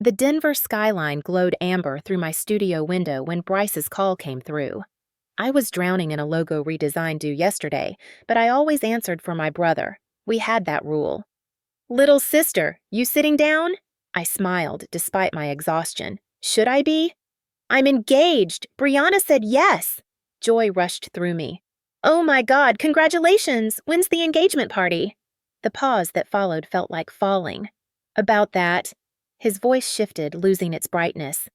The Denver skyline glowed amber through my studio window when Bryce's call came through. I was drowning in a logo redesign due yesterday, but I always answered for my brother. We had that rule. "Little sister, you sitting down?" I smiled despite my exhaustion. "Should I be?" "I'm engaged! Brianna said yes!" Joy rushed through me. "Oh my God, congratulations! When's the engagement party?" The pause that followed felt like falling. "About that." His voice shifted, losing its brightness.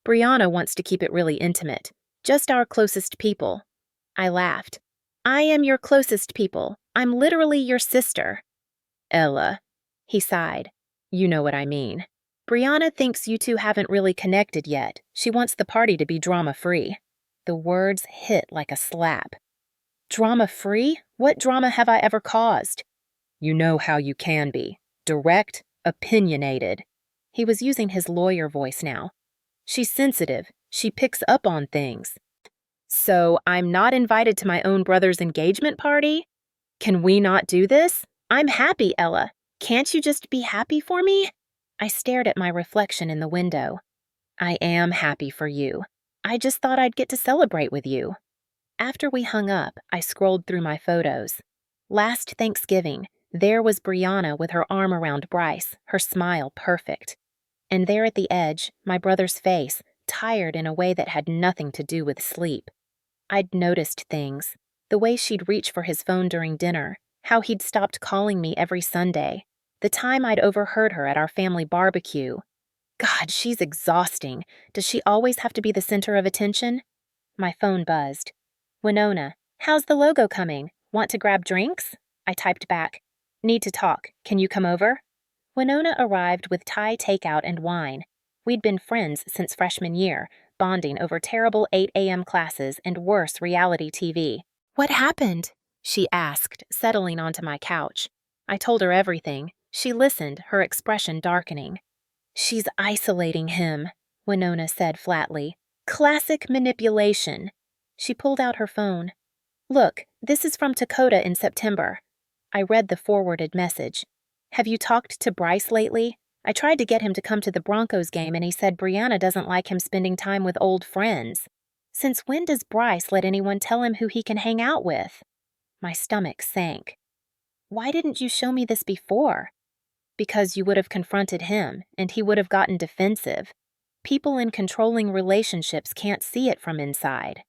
"Brianna wants to keep it really intimate. Just our closest people." I laughed. "I am your closest people. I'm literally your sister." "Ella." He sighed. "You know what I mean. Brianna thinks you two haven't really connected yet. She wants the party to be drama-free." The words hit like a slap. "Drama-free? What drama have I ever caused?" "You know how you can be. Direct, opinionated." He was using his lawyer voice now. "She's sensitive. She picks up on things." "So I'm not invited to my own brother's engagement party? Can we not do this? I'm happy, Ella. Can't you just be happy for me?" I stared at my reflection in the window. "I am happy for you. I just thought I'd get to celebrate with you." After we hung up, I scrolled through my photos. Last Thanksgiving, there was Brianna with her arm around Bryce, her smile perfect. And there at the edge, my brother's face, tired in a way that had nothing to do with sleep. I'd noticed things. The way she'd reach for his phone during dinner, how he'd stopped calling me every Sunday, the time I'd overheard her at our family barbecue. God, she's exhausting. Does she always have to be the center of attention? My phone buzzed. "Winona, how's the logo coming? Want to grab drinks?" I typed back. "Need to talk. Can you come over?" Winona arrived with Thai takeout and wine. We'd been friends since freshman year, bonding over terrible 8 a.m. classes and worse reality TV. "What happened?" she asked, settling onto my couch. I told her everything. She listened, her expression darkening. "She's isolating him," Winona said flatly. "Classic manipulation." She pulled out her phone. "Look, this is from Dakota in September." I read the forwarded message. "Have you talked to Bryce lately? I tried to get him to come to the Broncos game and he said Brianna doesn't like him spending time with old friends. Since when does Bryce let anyone tell him who he can hang out with?" My stomach sank. "Why didn't you show me this before?" "Because you would have confronted him, and he would have gotten defensive. People in controlling relationships can't see it from inside."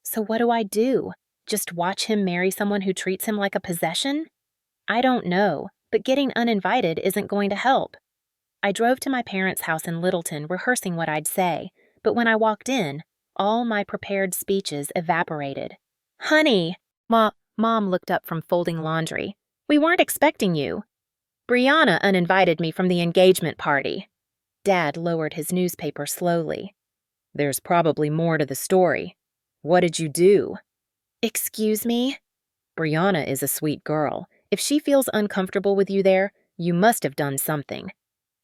"So what do I do? Just watch him marry someone who treats him like a possession?" "I don't know, but getting uninvited isn't going to help." I drove to my parents' house in Littleton rehearsing what I'd say, but when I walked in, all my prepared speeches evaporated. "Honey," Mom looked up from folding laundry. "We weren't expecting you." "Brianna uninvited me from the engagement party." Dad lowered his newspaper slowly. "There's probably more to the story. What did you do?" "Excuse me?" "Brianna is a sweet girl. If she feels uncomfortable with you there, you must have done something."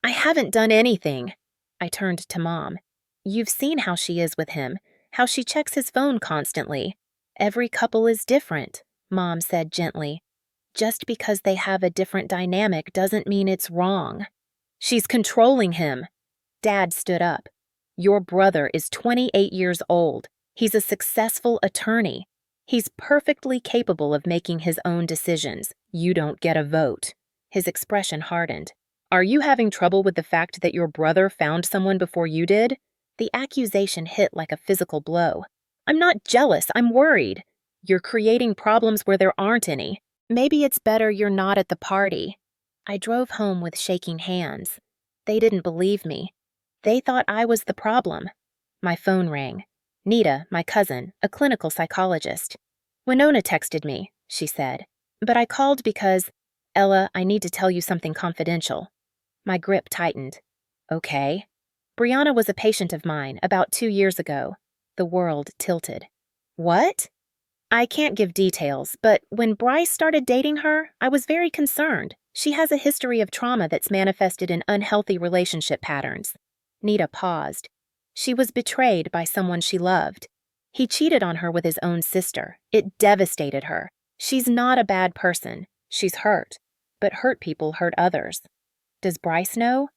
"I haven't done anything." I turned to Mom. "You've seen how she is with him, how she checks his phone constantly. Every couple is different," Mom said gently. "Just because they have a different dynamic doesn't mean it's wrong." "She's controlling him." Dad stood up. "Your brother is 28 years old. He's a successful attorney. He's perfectly capable of making his own decisions. You don't get a vote." His expression hardened. "Are you having trouble with the fact that your brother found someone before you did?" The accusation hit like a physical blow. "I'm not jealous, I'm worried." "You're creating problems where there aren't any. Maybe it's better you're not at the party." I drove home with shaking hands. They didn't believe me. They thought I was the problem. My phone rang. Nita, my cousin, a clinical psychologist. "Winona texted me," she said. "But I called because, Ella, I need to tell you something confidential." My grip tightened. "Okay." "Brianna was a patient of mine about 2 years ago." The world tilted. "What?" "I can't give details, but when Bryce started dating her, I was very concerned. She has a history of trauma that's manifested in unhealthy relationship patterns." Nita paused. "She was betrayed by someone she loved. He cheated on her with his own sister. It devastated her. She's not a bad person. She's hurt. But hurt people hurt others." "Does Bryce know?"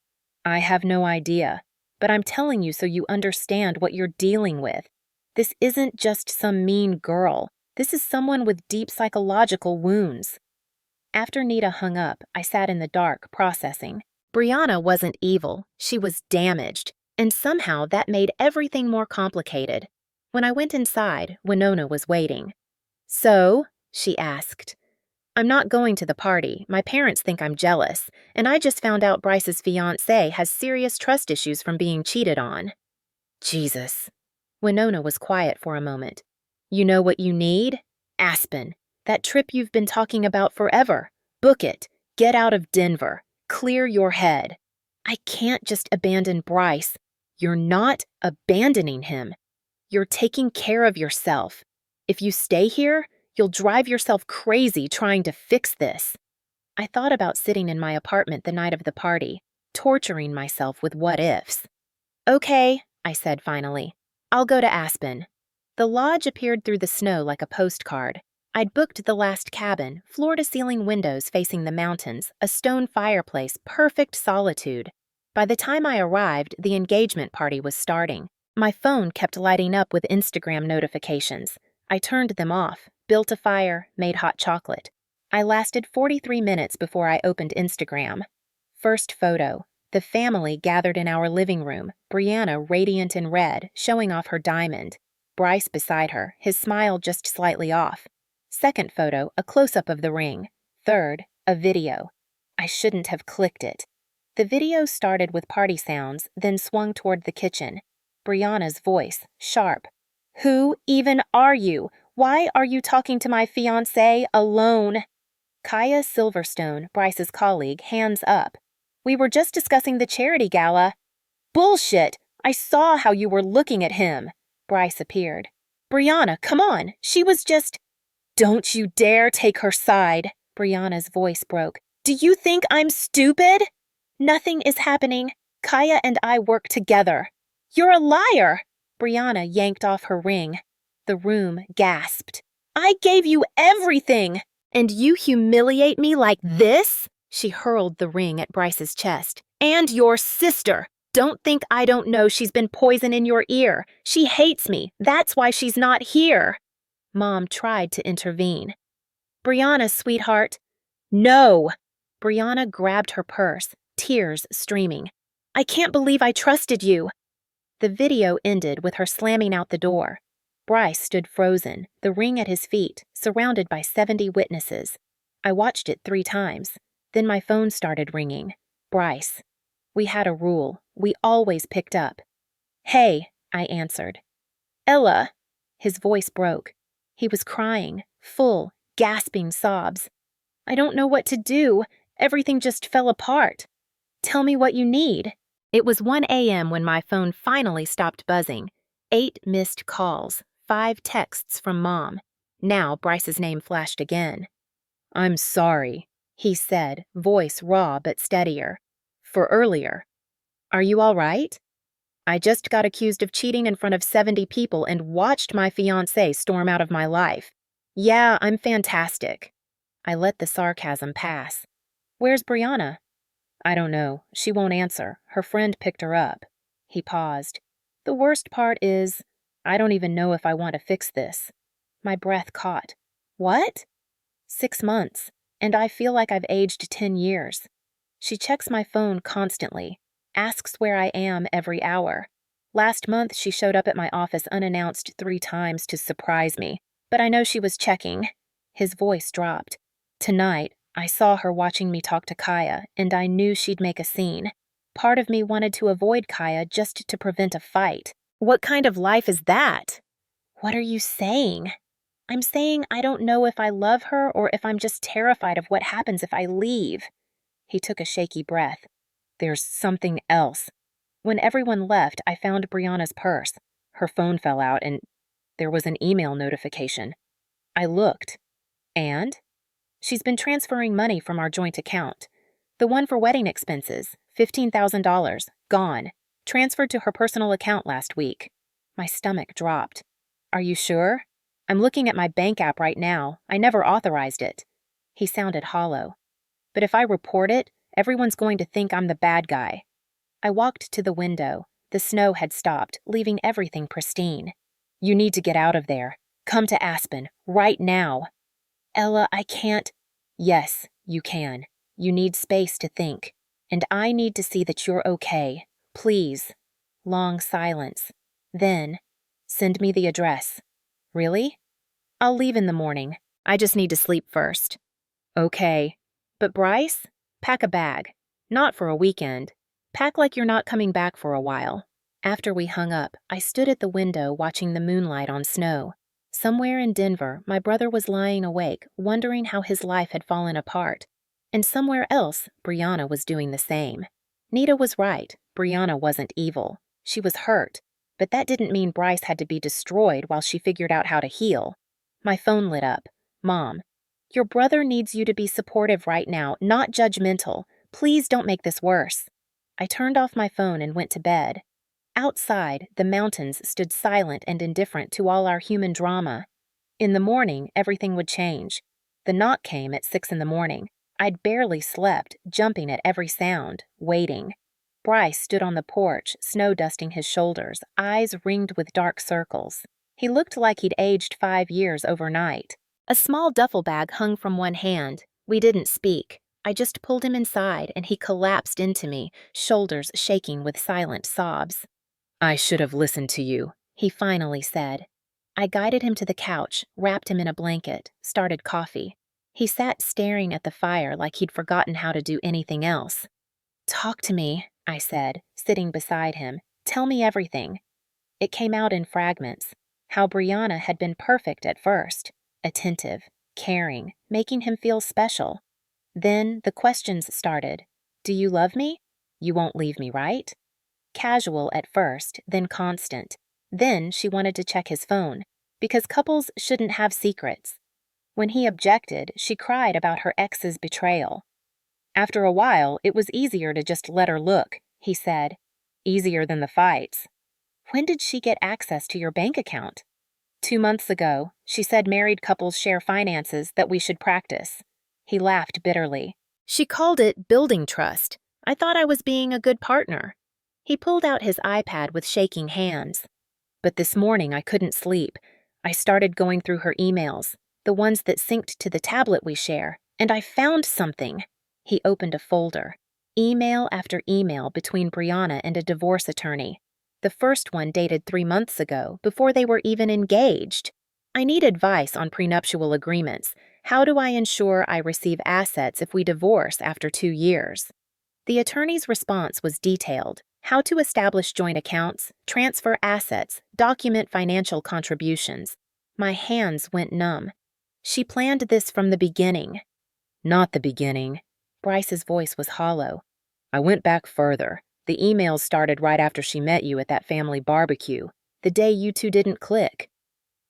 I have no idea, but I'm telling you so you understand what you're dealing with. This isn't just some mean girl. This is someone with deep psychological wounds. After Nita hung up, I sat in the dark, processing. Brianna wasn't evil, she was damaged, and somehow that made everything more complicated. When I went inside, Winona was waiting. "So?" she asked. "I'm not going to the party. My parents think I'm jealous, and I just found out Bryce's fiancé has serious trust issues from being cheated on." Jesus. Winona was quiet for a moment. "You know what you need? Aspen. That trip you've been talking about forever. Book it. Get out of Denver. Clear your head." "I can't just abandon Bryce." "You're not abandoning him. You're taking care of yourself. If you stay here, you'll drive yourself crazy trying to fix this." I thought about sitting in my apartment the night of the party, torturing myself with what-ifs. "Okay," I said finally. "I'll go to Aspen." The lodge appeared through the snow like a postcard. I'd booked the last cabin, floor-to-ceiling windows facing the mountains, a stone fireplace, perfect solitude. By the time I arrived, the engagement party was starting. My phone kept lighting up with Instagram notifications. I turned them off, built a fire, made hot chocolate. I lasted 43 minutes before I opened Instagram. First photo. The family gathered in our living room, Brianna radiant in red, showing off her diamond. Bryce beside her, his smile just slightly off. Second photo, a close-up of the ring. Third, a video. I shouldn't have clicked it. The video started with party sounds, then swung toward the kitchen. Brianna's voice, sharp. "Who even are you? Why are you talking to my fiancé alone?" Kaya Silverstone, Bryce's colleague, hands up. "We were just discussing the charity gala." "Bullshit! I saw how you were looking at him." Bryce appeared. "Brianna, come on! She was just—" "Don't you dare take her side!" Brianna's voice broke. "Do you think I'm stupid?" "Nothing is happening. Kaya and I work together." "You're a liar!" Brianna yanked off her ring. The room gasped. "I gave you everything! And you humiliate me like this?" She hurled the ring at Bryce's chest. "And your sister! Don't think I don't know she's been poison in your ear. She hates me. That's why she's not here." Mom tried to intervene. "Brianna, sweetheart." "No!" Brianna grabbed her purse, tears streaming. "I can't believe I trusted you." The video ended with her slamming out the door. Bryce stood frozen, the ring at his feet, surrounded by 70 witnesses. I watched it 3 times. Then my phone started ringing. Bryce. We had a rule. We always picked up. "Hey," I answered. "Ella." His voice broke. He was crying, full, gasping sobs. "I don't know what to do. Everything just fell apart. Tell me what you need." It was 1 a.m. when my phone finally stopped buzzing. 8 missed calls, 5 texts from Mom. Now Bryce's name flashed again. "I'm sorry," he said, voice raw but steadier. "For earlier. Are you all right?" "I just got accused of cheating in front of 70 people and watched my fiancé storm out of my life. Yeah, I'm fantastic." I let the sarcasm pass. "Where's Brianna?" "I don't know. She won't answer. Her friend picked her up." He paused. "The worst part is, I don't even know if I want to fix this." My breath caught. "What?" 6 months, and I feel like I've aged 10 years. She checks my phone constantly, asks where I am every hour. Last month, she showed up at my office unannounced 3 times to surprise me, but I know she was checking." His voice dropped. "Tonight, I saw her watching me talk to Kaya, and I knew she'd make a scene. Part of me wanted to avoid Kaya just to prevent a fight." "What kind of life is that?" "What are you saying?" "I'm saying I don't know if I love her or if I'm just terrified of what happens if I leave." He took a shaky breath. "There's something else. When everyone left, I found Brianna's purse. Her phone fell out and there was an email notification. I looked. And? She's been transferring money from our joint account. The one for wedding expenses, $15,000, gone. Transferred to her personal account last week." My stomach dropped. "Are you sure? I'm looking at my bank app right now. I never authorized it." He sounded hollow. "But if I report it, everyone's going to think I'm the bad guy." I walked to the window. The snow had stopped, leaving everything pristine. You need to get out of there. Come to Aspen, right now. Ella, I can't. Yes, you can. You need space to think. And I need to see that you're okay. Please. Long silence. Then, send me the address. Really? I'll leave in the morning. I just need to sleep first. Okay. But Bryce, pack a bag. Not for a weekend. Pack like you're not coming back for a while. After we hung up, I stood at the window watching the moonlight on snow. Somewhere in Denver, my brother was lying awake, wondering how his life had fallen apart. And somewhere else, Brianna was doing the same. Nita was right. Brianna wasn't evil. She was hurt. But that didn't mean Bryce had to be destroyed while she figured out how to heal. My phone lit up. Mom, your brother needs you to be supportive right now, not judgmental. Please don't make this worse. I turned off my phone and went to bed. Outside, the mountains stood silent and indifferent to all our human drama. In the morning, everything would change. The knock came at 6 in the morning. I'd barely slept, jumping at every sound, waiting. Bryce stood on the porch, snow dusting his shoulders, eyes ringed with dark circles. He looked like he'd aged 5 years overnight. A small duffel bag hung from one hand. We didn't speak. I just pulled him inside, and he collapsed into me, shoulders shaking with silent sobs. I should have listened to you, he finally said. I guided him to the couch, wrapped him in a blanket, started coffee. He sat staring at the fire like he'd forgotten how to do anything else. Talk to me, I said, sitting beside him. Tell me everything. It came out in fragments. How Brianna had been perfect at first. Attentive, caring, making him feel special. Then the questions started. Do you love me? You won't leave me, right? Casual at first, then constant. Then she wanted to check his phone, because couples shouldn't have secrets. When he objected, she cried about her ex's betrayal. After a while, it was easier to just let her look, he said. Easier than the fights. When did she get access to your bank account? 2 months ago. She said married couples share finances, that we should practice. He laughed bitterly. She called it building trust. I thought I was being a good partner. He pulled out his iPad with shaking hands. But this morning I couldn't sleep. I started going through her emails, the ones that synced to the tablet we share, and I found something. He opened a folder. Email after email between Brianna and a divorce attorney. The first one dated 3 months ago, before they were even engaged. I need advice on prenuptial agreements. How do I ensure I receive assets if we divorce after 2 years? The attorney's response was detailed. How to establish joint accounts, transfer assets, document financial contributions. My hands went numb. She planned this from the beginning. Not the beginning. Bryce's voice was hollow. I went back further. The emails started right after she met you at that family barbecue, the day you two didn't click.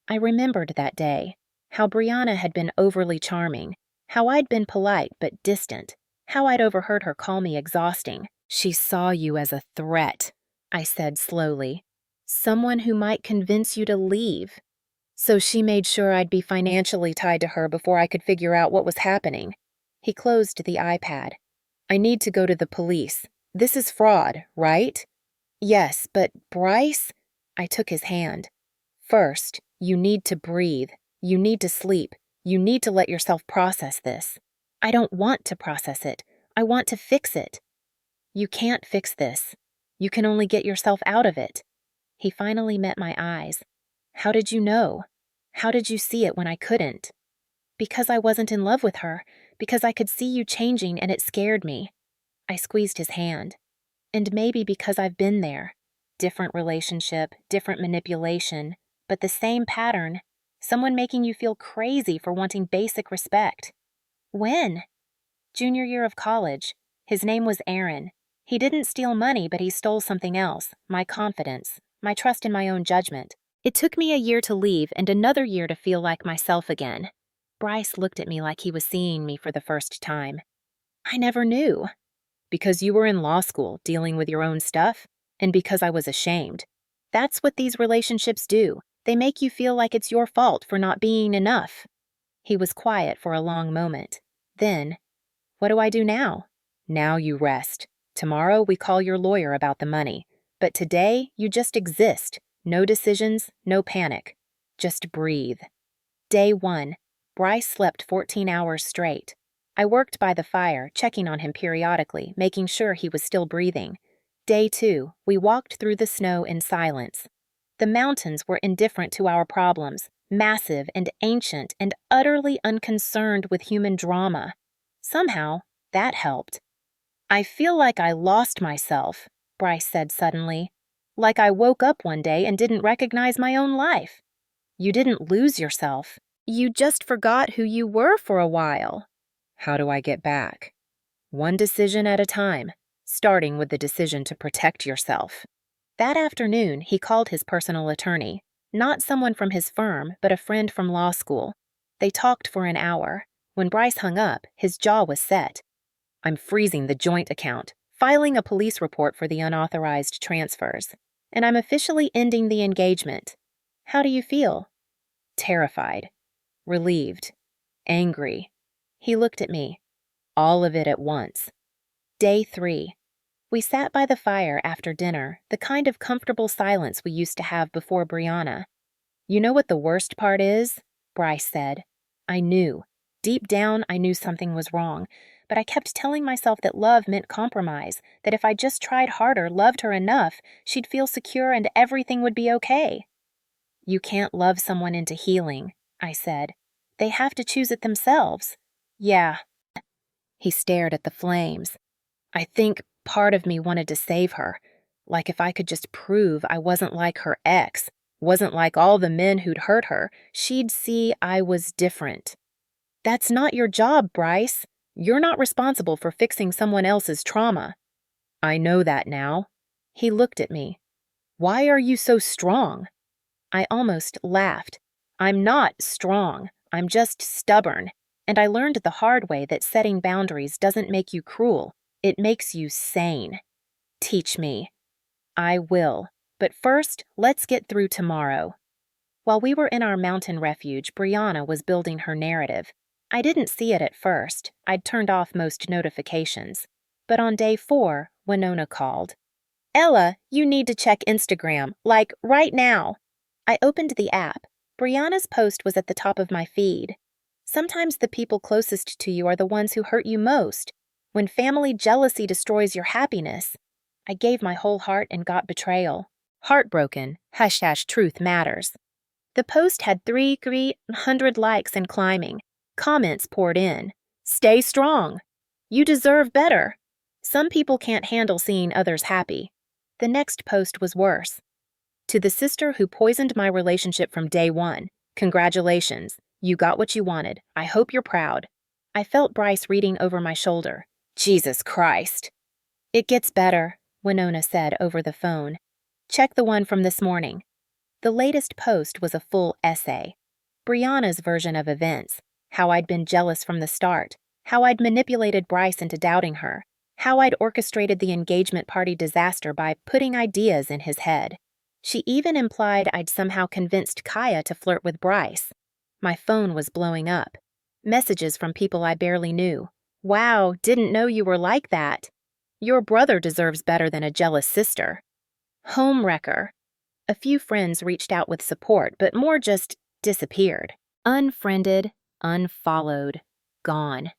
I remembered that day, how Brianna had been overly charming, how I'd been polite but distant, how I'd overheard her call me exhausting. She saw you as a threat, I said slowly. Someone who might convince you to leave. So she made sure I'd be financially tied to her before I could figure out what was happening. He closed the iPad. I need to go to the police. This is fraud, right? Yes, but Bryce? I took his hand. First, you need to breathe. You need to sleep. You need to let yourself process this. I don't want to process it. I want to fix it. You can't fix this. You can only get yourself out of it. He finally met my eyes. How did you know? How did you see it when I couldn't? Because I wasn't in love with her. Because I could see you changing and it scared me. I squeezed his hand. And maybe because I've been there. Different relationship, different manipulation, but the same pattern. Someone making you feel crazy for wanting basic respect. When? Junior year of college. His name was Aaron. He didn't steal money, but he stole something else, my confidence, my trust in my own judgment. It took me a year to leave and another year to feel like myself again. Bryce looked at me like he was seeing me for the first time. I never knew. Because you were in law school dealing with your own stuff, and because I was ashamed. That's what these relationships do. They make you feel like it's your fault for not being enough. He was quiet for a long moment. Then, what do I do now? Now you rest. Tomorrow we call your lawyer about the money. But today you just exist. No decisions, no panic. Just breathe. Day 1. Bryce slept 14 hours straight. I worked by the fire, checking on him periodically, making sure he was still breathing. Day 2. We walked through the snow in silence. The mountains were indifferent to our problems, massive and ancient and utterly unconcerned with human drama. Somehow, that helped. I feel like I lost myself, Bryce said suddenly. Like I woke up one day and didn't recognize my own life. You didn't lose yourself. You just forgot who you were for a while. How do I get back? One decision at a time, starting with the decision to protect yourself. That afternoon, he called his personal attorney. Not someone from his firm, but a friend from law school. They talked for an hour. When Bryce hung up, his jaw was set. I'm freezing the joint account, filing a police report for the unauthorized transfers, and I'm officially ending the engagement. How do you feel? Terrified. Relieved. Angry. He looked at me. All of it at once. Day 3. We sat by the fire after dinner, the kind of comfortable silence we used to have before Brianna. You know what the worst part is? Bryce said. I knew. Deep down, I knew something was wrong, but I kept telling myself that love meant compromise, that if I just tried harder, loved her enough, she'd feel secure and everything would be okay. You can't love someone into healing, I said. They have to choose it themselves. Yeah. He stared at the flames. I think part of me wanted to save her, like if I could just prove I wasn't like her ex, wasn't like all the men who'd hurt her, she'd see I was different. That's not your job, Bryce. You're not responsible for fixing someone else's trauma. I know that now. He looked at me. Why are you so strong? I almost laughed. I'm not strong. I'm just stubborn. And I learned the hard way that setting boundaries doesn't make you cruel. It makes you sane. Teach me. I will. But first, let's get through tomorrow. While we were in our mountain refuge, Brianna was building her narrative. I didn't see it at first. I'd turned off most notifications. But on day 4, Winona called. Ella, you need to check Instagram, like right now. I opened the app. Brianna's post was at the top of my feed. Sometimes the people closest to you are the ones who hurt you most. When family jealousy destroys your happiness. I gave my whole heart and got betrayal. Heartbroken. # truth matters. The post had 300 likes and climbing. Comments poured in. Stay strong. You deserve better. Some people can't handle seeing others happy. The next post was worse. To the sister who poisoned my relationship from day 1, congratulations. You got what you wanted. I hope you're proud. I felt Bryce reading over my shoulder. Jesus Christ. It gets better, Winona said over the phone. Check the one from this morning. The latest post was a full essay. Brianna's version of events. How I'd been jealous from the start. How I'd manipulated Bryce into doubting her. How I'd orchestrated the engagement party disaster by putting ideas in his head. She even implied I'd somehow convinced Kaya to flirt with Bryce. My phone was blowing up. Messages from people I barely knew. Wow, didn't know you were like that. Your brother deserves better than a jealous sister. Homewrecker. A few friends reached out with support, but more just disappeared. Unfriended, unfollowed, gone.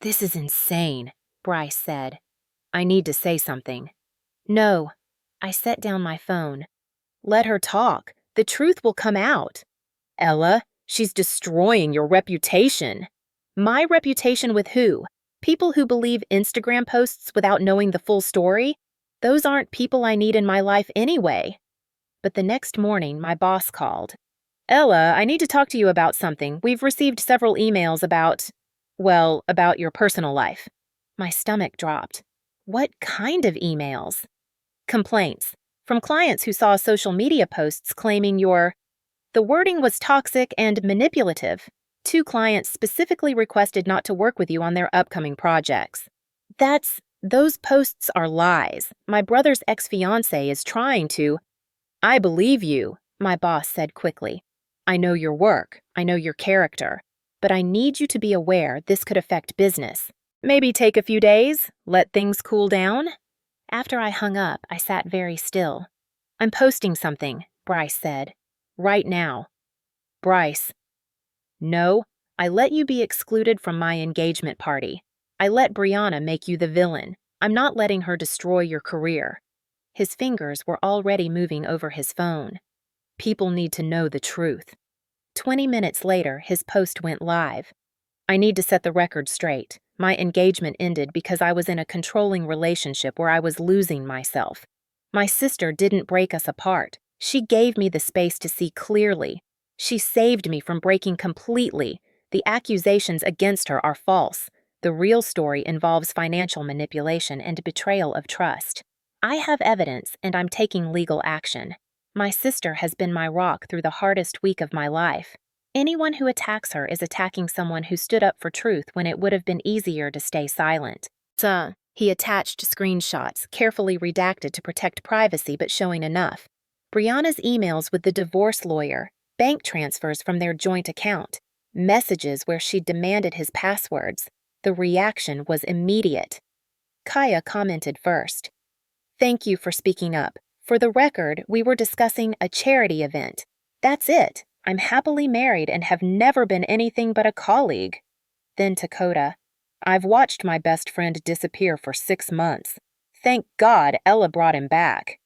This is insane, Bryce said. I need to say something. No. I set down my phone. Let her talk. The truth will come out. Ella, she's destroying your reputation. My reputation with who? People who believe Instagram posts without knowing the full story? Those aren't people I need in my life anyway. But the next morning, my boss called. Ella, I need to talk to you about something. We've received several emails about your personal life. My stomach dropped. What kind of emails? Complaints. From clients who saw social media posts claiming the wording was toxic and manipulative. 2 clients specifically requested not to work with you on their upcoming projects. Those posts are lies. My brother's ex-fiancé is trying to. I believe you, my boss said quickly. I know your work. I know your character. But I need you to be aware this could affect business. Maybe take a few days, let things cool down. After I hung up, I sat very still. I'm posting something, Bryce said. Right now. Bryce. No, I let you be excluded from my engagement party. I let Brianna make you the villain. I'm not letting her destroy your career. His fingers were already moving over his phone. People need to know the truth. 20 minutes later, his post went live. I need to set the record straight. My engagement ended because I was in a controlling relationship where I was losing myself. My sister didn't break us apart. She gave me the space to see clearly. She saved me from breaking completely. The accusations against her are false. The real story involves financial manipulation and betrayal of trust. I have evidence, and I'm taking legal action. My sister has been my rock through the hardest week of my life. Anyone who attacks her is attacking someone who stood up for truth when it would have been easier to stay silent. He attached screenshots, carefully redacted to protect privacy but showing enough. Brianna's emails with the divorce lawyer, bank transfers from their joint account, messages where she demanded his passwords. The reaction was immediate. Kaya commented first. Thank you for speaking up. For the record, we were discussing a charity event. That's it. I'm happily married and have never been anything but a colleague. Then to Coda. I've watched my best friend disappear for 6 months. Thank God Ella brought him back.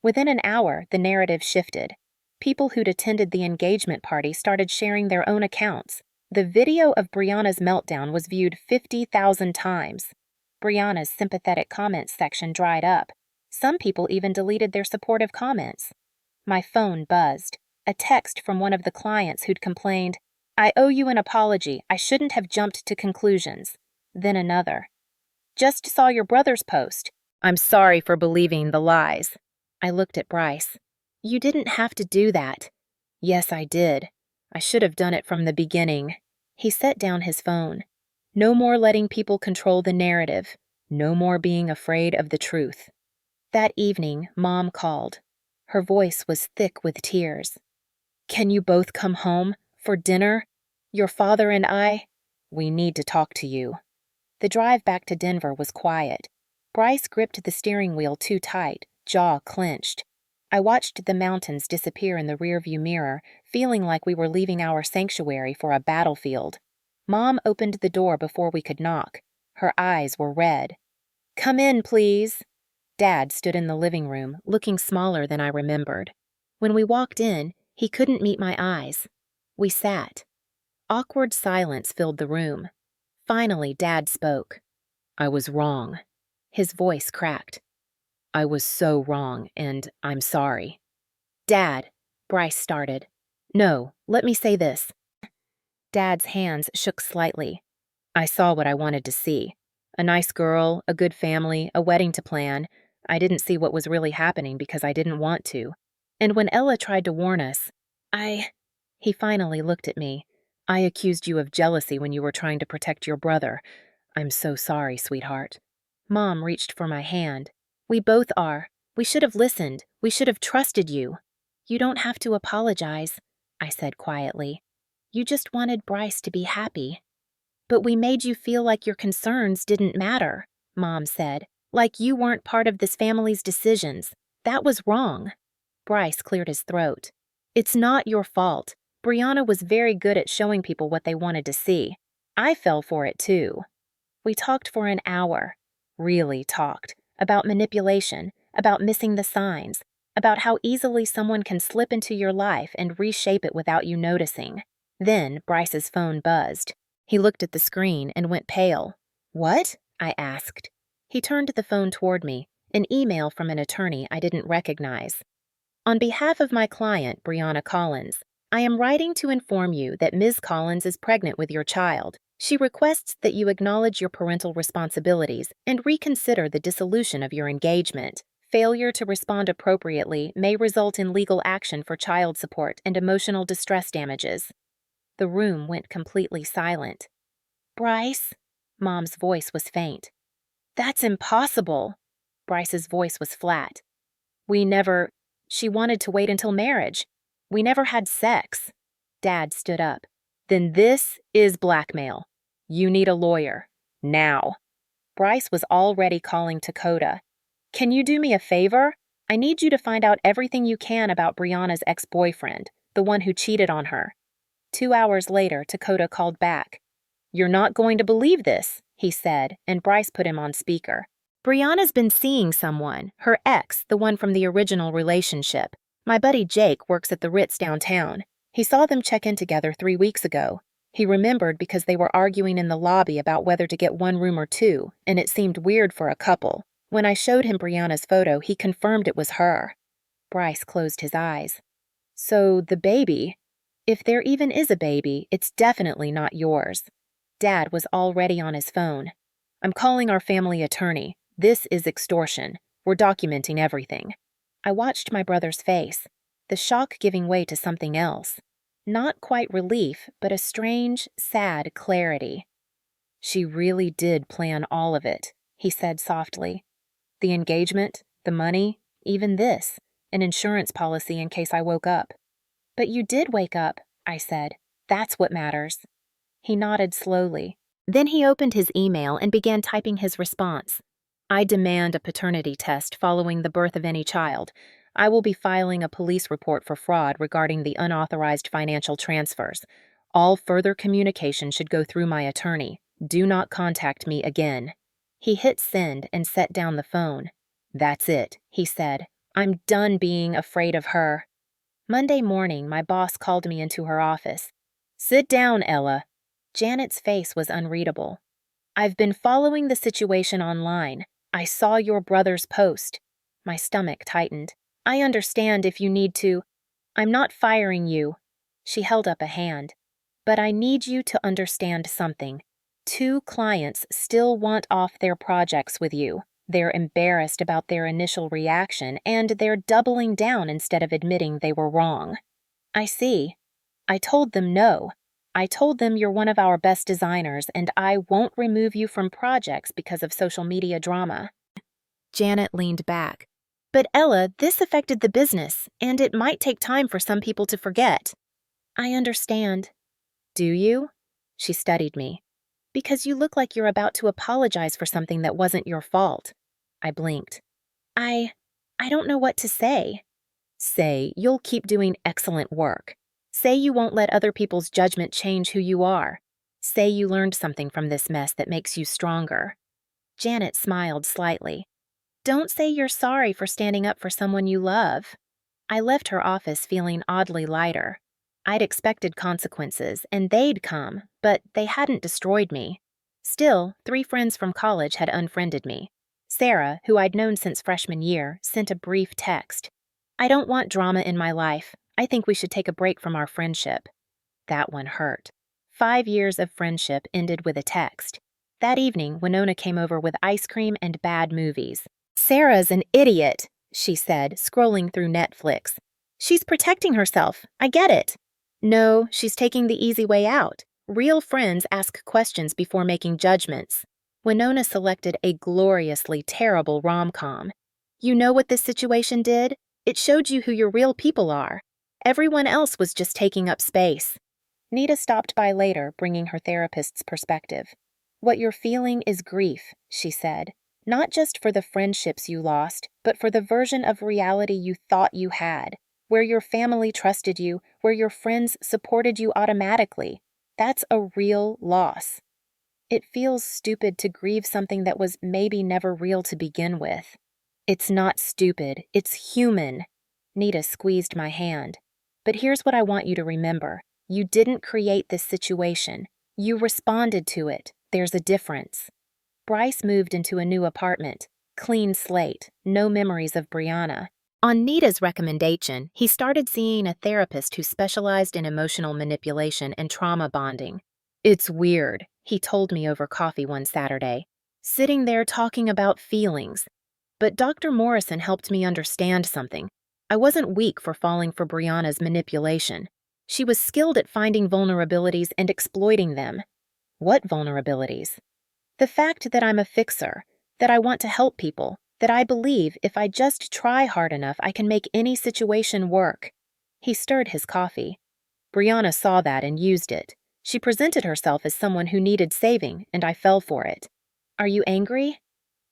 Within an hour, the narrative shifted. People who'd attended the engagement party started sharing their own accounts. The video of Brianna's meltdown was viewed 50,000 times. Brianna's sympathetic comments section dried up. Some people even deleted their supportive comments. My phone buzzed. A text from one of the clients who'd complained, I owe you an apology. I shouldn't have jumped to conclusions. Then another. Just saw your brother's post. I'm sorry for believing the lies. I looked at Bryce. You didn't have to do that. Yes, I did. I should have done it from the beginning. He set down his phone. No more letting people control the narrative. No more being afraid of the truth. That evening, Mom called. Her voice was thick with tears. Can you both come home for dinner? Your father and I? We need to talk to you. The drive back to Denver was quiet. Bryce gripped the steering wheel too tight, jaw clenched. I watched the mountains disappear in the rearview mirror, feeling like we were leaving our sanctuary for a battlefield. Mom opened the door before we could knock. Her eyes were red. Come in, please. Dad stood in the living room, looking smaller than I remembered. When we walked in, he couldn't meet my eyes. We sat. Awkward silence filled the room. Finally, Dad spoke. I was wrong. His voice cracked. I was so wrong, and I'm sorry. Dad, Bryce started. No, let me say this. Dad's hands shook slightly. I saw what I wanted to see. A nice girl, a good family, a wedding to plan. I didn't see what was really happening because I didn't want to. And when Ella tried to warn us, He finally looked at me. I accused you of jealousy when you were trying to protect your brother. I'm so sorry, sweetheart. Mom reached for my hand. We both are. We should have listened. We should have trusted you. You don't have to apologize, I said quietly. You just wanted Bryce to be happy. But we made you feel like your concerns didn't matter, Mom said. Like you weren't part of this family's decisions. That was wrong. Bryce cleared his throat. It's not your fault. Brianna was very good at showing people what they wanted to see. I fell for it too. We talked for an hour. Really talked. About manipulation, about missing the signs, about how easily someone can slip into your life and reshape it without you noticing. Then Bryce's phone buzzed. He looked at the screen and went pale. What? I asked. He turned the phone toward me, an email from an attorney I didn't recognize. On behalf of my client, Brianna Collins, I am writing to inform you that Ms. Collins is pregnant with your child. She requests that you acknowledge your parental responsibilities and reconsider the dissolution of your engagement. Failure to respond appropriately may result in legal action for child support and emotional distress damages. The room went completely silent. Bryce? Mom's voice was faint. That's impossible. Bryce's voice was flat. She wanted to wait until marriage. We never had sex. Dad stood up. Then this is blackmail. You need a lawyer. Now. Bryce was already calling to Coda. Can you do me a favor? I need you to find out everything you can about Brianna's ex-boyfriend, the one who cheated on her. 2 hours later, Dakota called back. You're not going to believe this, he said, and Bryce put him on speaker. Brianna's been seeing someone, her ex, the one from the original relationship. My buddy Jake works at the Ritz downtown. He saw them check in together 3 weeks ago. He remembered because they were arguing in the lobby about whether to get one room or two, and it seemed weird for a couple. When I showed him Brianna's photo, he confirmed it was her. Bryce closed his eyes. So the baby, if there even is a baby, it's definitely not yours. Dad was already on his phone. I'm calling our family attorney. This is extortion. We're documenting everything. I watched my brother's face, the shock giving way to something else. Not quite relief, but a strange, sad clarity. She really did plan all of it, he said softly. The engagement, the money, even this, an insurance policy in case I woke up. But you did wake up, I said. That's what matters. He nodded slowly. Then he opened his email and began typing his response. I demand a paternity test following the birth of any child. I will be filing a police report for fraud regarding the unauthorized financial transfers. All further communication should go through my attorney. Do not contact me again. He hit send and set down the phone. That's it, he said. I'm done being afraid of her. Monday morning, my boss called me into her office. Sit down, Ella. Janet's face was unreadable. I've been following the situation online. I saw your brother's post. My stomach tightened. I understand if you need to. I'm not firing you. She held up a hand. But I need you to understand something. 2 clients still want off their projects with you. They're embarrassed about their initial reaction, and they're doubling down instead of admitting they were wrong. I see. I told them no. I told them you're one of our best designers, and I won't remove you from projects because of social media drama. Janet leaned back. But Ella, this affected the business, and it might take time for some people to forget. I understand. Do you? She studied me. Because you look like you're about to apologize for something that wasn't your fault. I blinked. I don't know what to say. Say you'll keep doing excellent work. Say you won't let other people's judgment change who you are. Say you learned something from this mess that makes you stronger. Janet smiled slightly. Don't say you're sorry for standing up for someone you love. I left her office feeling oddly lighter. I'd expected consequences, and they'd come, but they hadn't destroyed me. Still, 3 friends from college had unfriended me. Sarah, who I'd known since freshman year, sent a brief text. I don't want drama in my life. I think we should take a break from our friendship. That one hurt. 5 years of friendship ended with a text. That evening, Winona came over with ice cream and bad movies. Sarah's an idiot, she said, scrolling through Netflix. She's protecting herself. I get it. No, she's taking the easy way out. Real friends ask questions before making judgments. Winona selected a gloriously terrible rom-com. You know what this situation did? It showed you who your real people are. Everyone else was just taking up space. Nita stopped by later, bringing her therapist's perspective. What you're feeling is grief, she said. Not just for the friendships you lost, but for the version of reality you thought you had, where your family trusted you, where your friends supported you automatically. That's a real loss. It feels stupid to grieve something that was maybe never real to begin with. It's not stupid, it's human. Nita squeezed my hand. But here's what I want you to remember. You didn't create this situation. You responded to it. There's a difference. Bryce moved into a new apartment. Clean slate, no memories of Brianna. On Nita's recommendation, he started seeing a therapist who specialized in emotional manipulation and trauma bonding. It's weird, he told me over coffee one Saturday. Sitting there talking about feelings. But Dr. Morrison helped me understand something. I wasn't weak for falling for Brianna's manipulation. She was skilled at finding vulnerabilities and exploiting them. What vulnerabilities? The fact that I'm a fixer, that I want to help people, that I believe if I just try hard enough I can make any situation work. He stirred his coffee. Brianna saw that and used it. She presented herself as someone who needed saving, and I fell for it. Are you angry?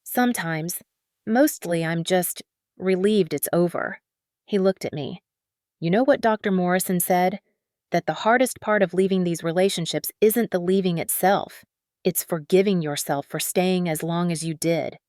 Sometimes. Mostly, I'm just relieved it's over. He looked at me. You know what Dr. Morrison said? That the hardest part of leaving these relationships isn't the leaving itself. It's forgiving yourself for staying as long as you did.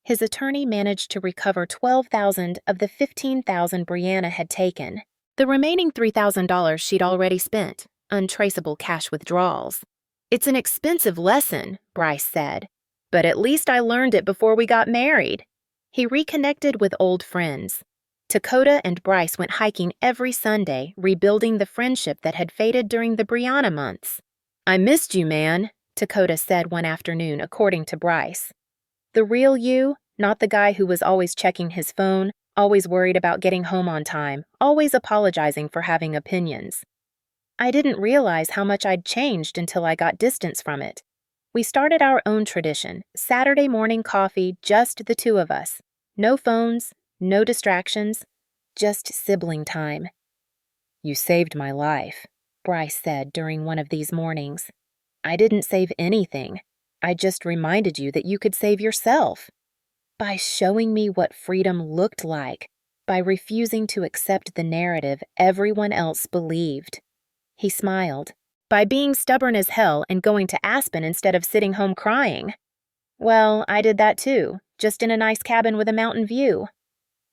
His attorney managed to recover $12,000 of the $15,000 Brianna had taken. The remaining $3,000 she'd already spent, untraceable cash withdrawals. It's an expensive lesson, Bryce said, but at least I learned it before we got married. He reconnected with old friends. Dakota and Bryce went hiking every Sunday, rebuilding the friendship that had faded during the Brianna months. I missed you, man, Dakota said one afternoon, according to Bryce. The real you, not the guy who was always checking his phone, always worried about getting home on time, always apologizing for having opinions. I didn't realize how much I'd changed until I got distance from it. We started our own tradition, Saturday morning coffee, just the two of us. No phones, no distractions, just sibling time. You saved my life, Bryce said during one of these mornings. I didn't save anything. I just reminded you that you could save yourself. By showing me what freedom looked like, by refusing to accept the narrative everyone else believed. He smiled. By being stubborn as hell and going to Aspen instead of sitting home crying. Well, I did that too, just in a nice cabin with a mountain view.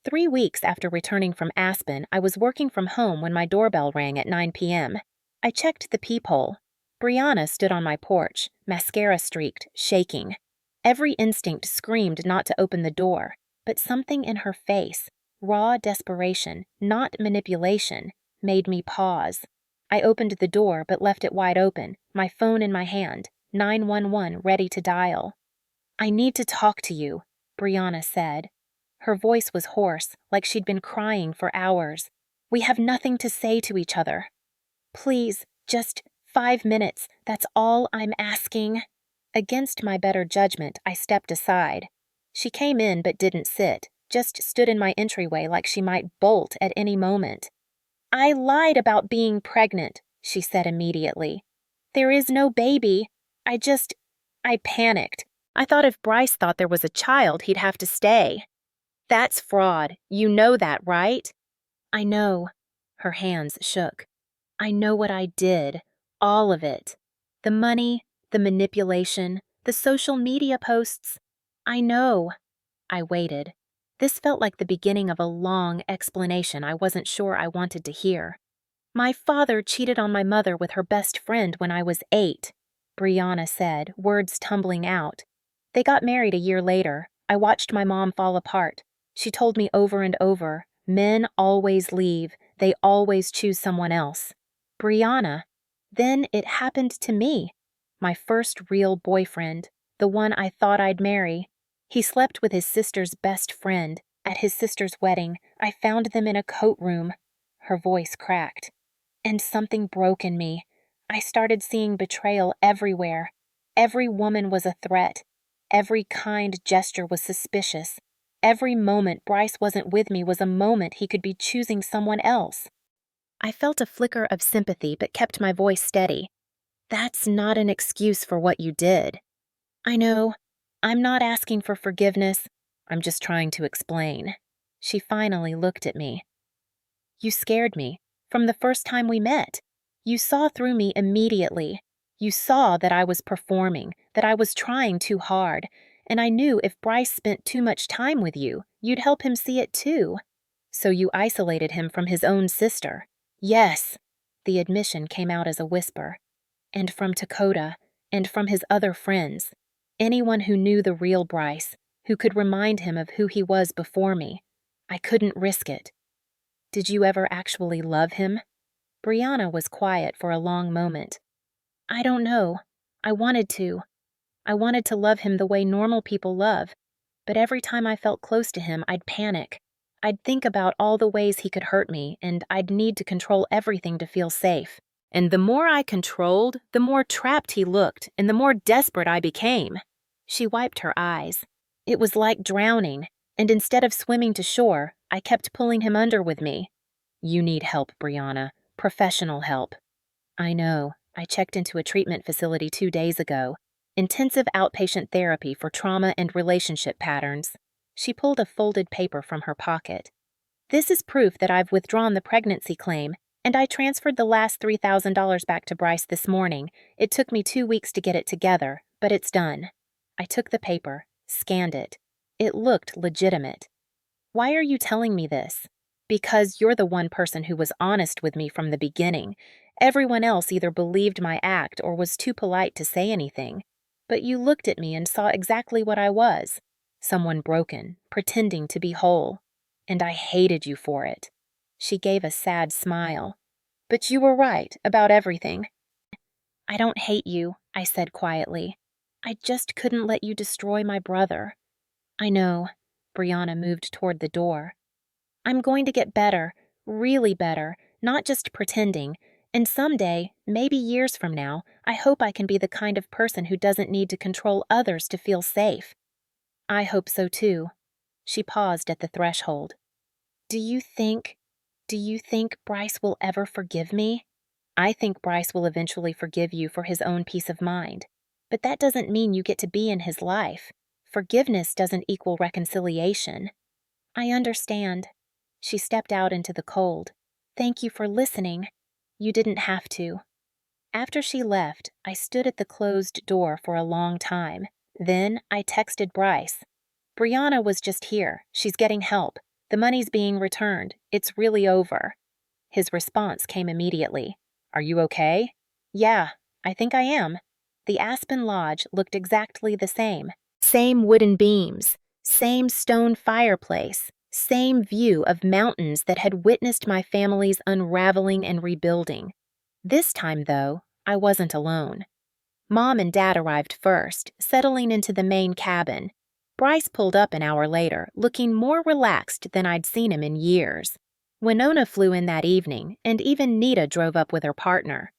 3 weeks after returning from Aspen, I was working from home when my doorbell rang at 9 p.m. I checked the peephole. Brianna stood on my porch, mascara streaked, shaking. Every instinct screamed not to open the door, but something in her face, raw desperation, not manipulation, made me pause. I opened the door but left it wide open, my phone in my hand, 911 ready to dial. I need to talk to you, Brianna said. Her voice was hoarse, like she'd been crying for hours. We have nothing to say to each other. Please, just 5 minutes, that's all I'm asking. Against my better judgment, I stepped aside. She came in but didn't sit, just stood in my entryway like she might bolt at any moment. I lied about being pregnant, she said immediately. There is no baby. I panicked. I thought if Bryce thought there was a child, he'd have to stay. That's fraud. You know that, right? I know. Her hands shook. I know what I did. All of it. The money, the manipulation, the social media posts. I know. I waited. This felt like the beginning of a long explanation I wasn't sure I wanted to hear. My father cheated on my mother with her best friend when I was 8, Brianna said, words tumbling out. They got married a year later. I watched my mom fall apart. She told me over and over, men always leave. They always choose someone else. Brianna. Then it happened to me. My first real boyfriend, the one I thought I'd marry. He slept with his sister's best friend. At his sister's wedding, I found them in a coat room. Her voice cracked. And something broke in me. I started seeing betrayal everywhere. Every woman was a threat. Every kind gesture was suspicious. Every moment Bryce wasn't with me was a moment he could be choosing someone else. I felt a flicker of sympathy but kept my voice steady. That's not an excuse for what you did. I know. I'm not asking for forgiveness. I'm just trying to explain. She finally looked at me. You scared me. From the first time we met. You saw through me immediately. You saw that I was performing, that I was trying too hard, and I knew if Bryce spent too much time with you, you'd help him see it too. So you isolated him from his own sister. Yes. The admission came out as a whisper. And from Dakota, and from his other friends. Anyone who knew the real Bryce, who could remind him of who he was before me. I couldn't risk it. Did you ever actually love him? Brianna was quiet for a long moment. I don't know. I wanted to. I wanted to love him the way normal people love, but every time I felt close to him, I'd panic. I'd think about all the ways he could hurt me, and I'd need to control everything to feel safe. And the more I controlled, the more trapped he looked, and the more desperate I became. She wiped her eyes. It was like drowning, and instead of swimming to shore, I kept pulling him under with me. You need help, Brianna. Professional help. I know. I checked into a treatment facility 2 days ago. Intensive outpatient therapy for trauma and relationship patterns. She pulled a folded paper from her pocket. "This is proof that I've withdrawn the pregnancy claim, and I transferred the last $3,000 back to Bryce this morning. It took me 2 weeks to get it together, but it's done." I took the paper, scanned it. It looked legitimate. "Why are you telling me this?" "Because you're the one person who was honest with me from the beginning. Everyone else either believed my act or was too polite to say anything. But you looked at me and saw exactly what I was. Someone broken, pretending to be whole. And I hated you for it." She gave a sad smile. "But you were right about everything." "I don't hate you," I said quietly. "I just couldn't let you destroy my brother." "I know." Brianna moved toward the door. "I'm going to get better, really better, not just pretending. And someday, maybe years from now, I hope I can be the kind of person who doesn't need to control others to feel safe." "I hope so too." She paused at the threshold. Do you think Bryce will ever forgive me?" "I think Bryce will eventually forgive you for his own peace of mind. But that doesn't mean you get to be in his life. Forgiveness doesn't equal reconciliation." "I understand." She stepped out into the cold. "Thank you for listening." "You didn't have to." After she left, I stood at the closed door for a long time. Then I texted Bryce. "Brianna was just here. She's getting help. The money's being returned. It's really over." His response came immediately. "Are you okay?" "Yeah, I think I am." The Aspen Lodge looked exactly the same. Same wooden beams, same stone fireplace, same view of mountains that had witnessed my family's unraveling and rebuilding. This time, though, I wasn't alone. Mom and Dad arrived first, settling into the main cabin. Bryce pulled up an hour later, looking more relaxed than I'd seen him in years. Winona flew in that evening, and even Nita drove up with her partner.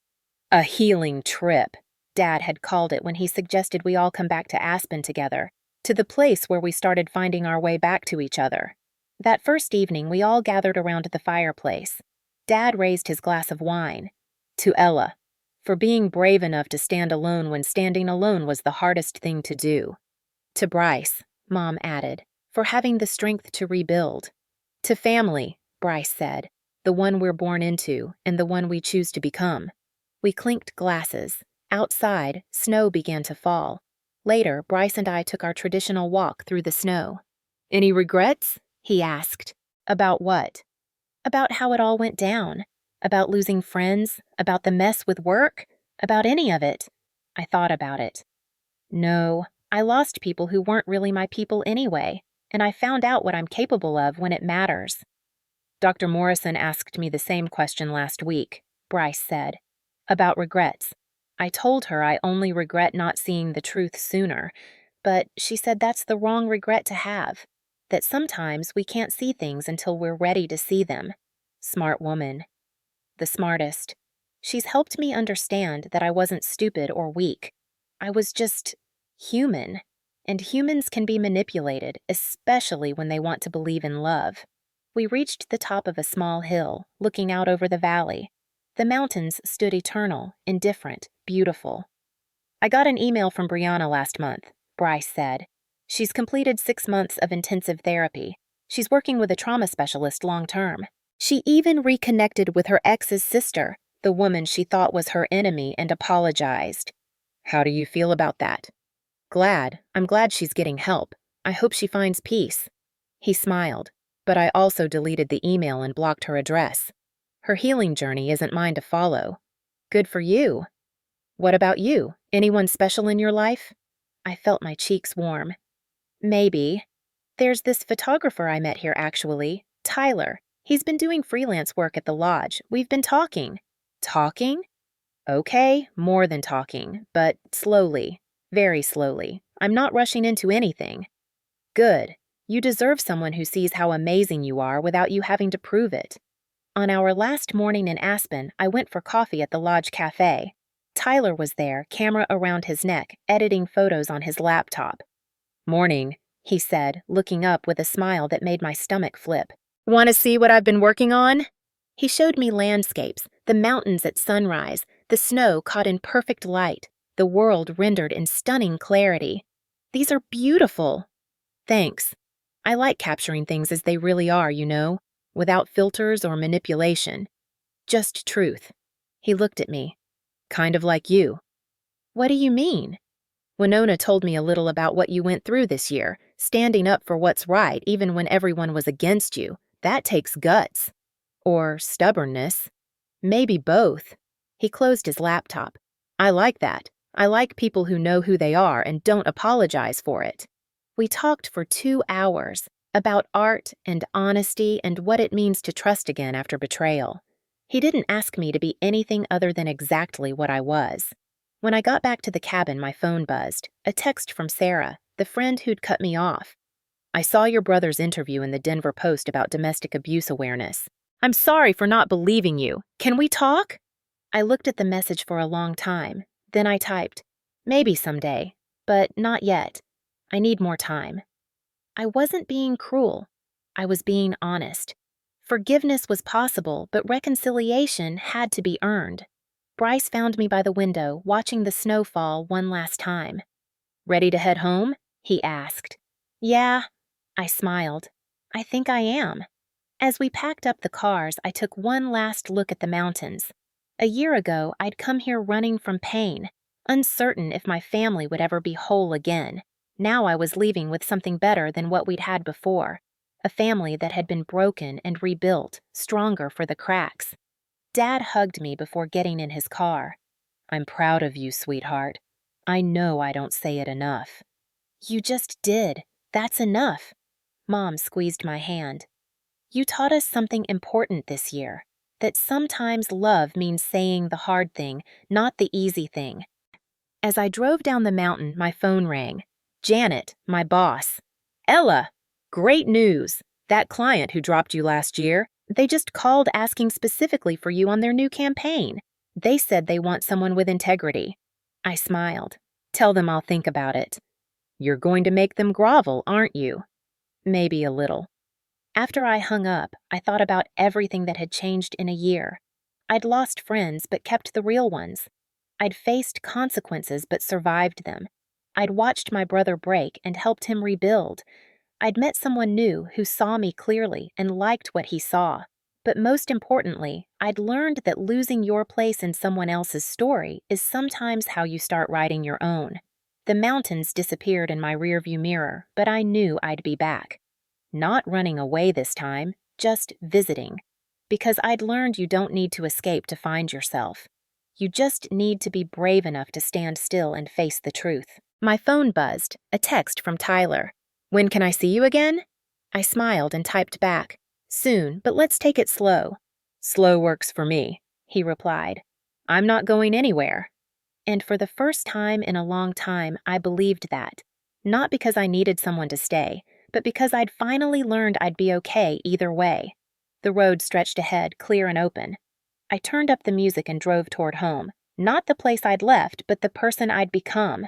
"A healing trip," Dad had called it when he suggested we all come back to Aspen together, to the place where we started finding our way back to each other. That first evening, we all gathered around the fireplace. Dad raised his glass of wine. "To Ella, for being brave enough to stand alone when standing alone was the hardest thing to do." "To Bryce," Mom added, "for having the strength to rebuild." "To family," Bryce said, "the one we're born into and the one we choose to become." We clinked glasses. Outside, snow began to fall. Later, Bryce and I took our traditional walk through the snow. "Any regrets?" he asked. "About what?" "About how it all went down. About losing friends, about the mess with work, about any of it." I thought about it. "No, I lost people who weren't really my people anyway, and I found out what I'm capable of when it matters." "Dr. Morrison asked me the same question last week," Bryce said. "About regrets. I told her I only regret not seeing the truth sooner, but she said that's the wrong regret to have, that sometimes we can't see things until we're ready to see them." Smart woman. The smartest. She's helped me understand that I wasn't stupid or weak. I was just human. And humans can be manipulated, especially when they want to believe in love. We reached the top of a small hill, looking out over the valley. The mountains stood eternal, indifferent, beautiful. "I got an email from Brianna last month," Bryce said. "She's completed 6 months of intensive therapy. She's working with a trauma specialist long-term. She even reconnected with her ex's sister, the woman she thought was her enemy, and apologized." "How do you feel about that?" "Glad. I'm glad she's getting help. I hope she finds peace." He smiled, but I also deleted the email and blocked her address. Her healing journey isn't mine to follow. Good for you. What about you? Anyone special in your life? I felt my cheeks warm. Maybe. There's this photographer I met here actually, Tyler. He's been doing freelance work at the lodge. We've been talking." "Talking?" "Okay, more than talking, but slowly. Very slowly. I'm not rushing into anything." "Good. You deserve someone who sees how amazing you are without you having to prove it." On our last morning in Aspen, I went for coffee at the lodge cafe. Tyler was there, camera around his neck, editing photos on his laptop. "Morning," he said, looking up with a smile that made my stomach flip. "Want to see what I've been working on?" He showed me landscapes, the mountains at sunrise, the snow caught in perfect light, the world rendered in stunning clarity. "These are beautiful." "Thanks." I like capturing things as they really are, without filters or manipulation. Just truth. He looked at me. Kind of like you. What do you mean? Winona told me a little about what you went through this year, standing up for what's right even when everyone was against you. That takes guts. Or stubbornness. Maybe both. He closed his laptop. I like that. I like people who know who they are and don't apologize for it. We talked for 2 hours about art and honesty and what it means to trust again after betrayal. He didn't ask me to be anything other than exactly what I was. When I got back to the cabin, my phone buzzed. A text from Sarah, the friend who'd cut me off. I saw your brother's interview in the Denver Post about domestic abuse awareness. I'm sorry for not believing you. Can we talk? I looked at the message for a long time. Then I typed, maybe someday, but not yet. I need more time. I wasn't being cruel. I was being honest. Forgiveness was possible, but reconciliation had to be earned. Bryce found me by the window, watching the snow fall one last time. Ready to head home? He asked. Yeah, I smiled. I think I am. As we packed up the cars, I took one last look at the mountains. A year ago, I'd come here running from pain, uncertain if my family would ever be whole again. Now I was leaving with something better than what we'd had before, a family that had been broken and rebuilt, stronger for the cracks. Dad hugged me before getting in his car. I'm proud of you, sweetheart. I know I don't say it enough. You just did. That's enough. Mom squeezed my hand. You taught us something important this year, that sometimes love means saying the hard thing, not the easy thing. As I drove down the mountain, my phone rang. Janet, my boss. Ella, great news. That client who dropped you last year, they just called asking specifically for you on their new campaign. They said they want someone with integrity. I smiled. Tell them I'll think about it. You're going to make them grovel, aren't you? Maybe a little. After I hung up, I thought about everything that had changed in a year. I'd lost friends but kept the real ones. I'd faced consequences but survived them. I'd watched my brother break and helped him rebuild. I'd met someone new who saw me clearly and liked what he saw. But most importantly, I'd learned that losing your place in someone else's story is sometimes how you start writing your own. The mountains disappeared in my rearview mirror, but I knew I'd be back. Not running away this time, just visiting. Because I'd learned you don't need to escape to find yourself. You just need to be brave enough to stand still and face the truth. My phone buzzed, a text from Tyler. When can I see you again? I smiled and typed back. Soon, but let's take it slow. Slow works for me, he replied. I'm not going anywhere. And for the first time in a long time, I believed that. Not because I needed someone to stay, but because I'd finally learned I'd be okay either way. The road stretched ahead, clear and open. I turned up the music and drove toward home. Not the place I'd left, but the person I'd become.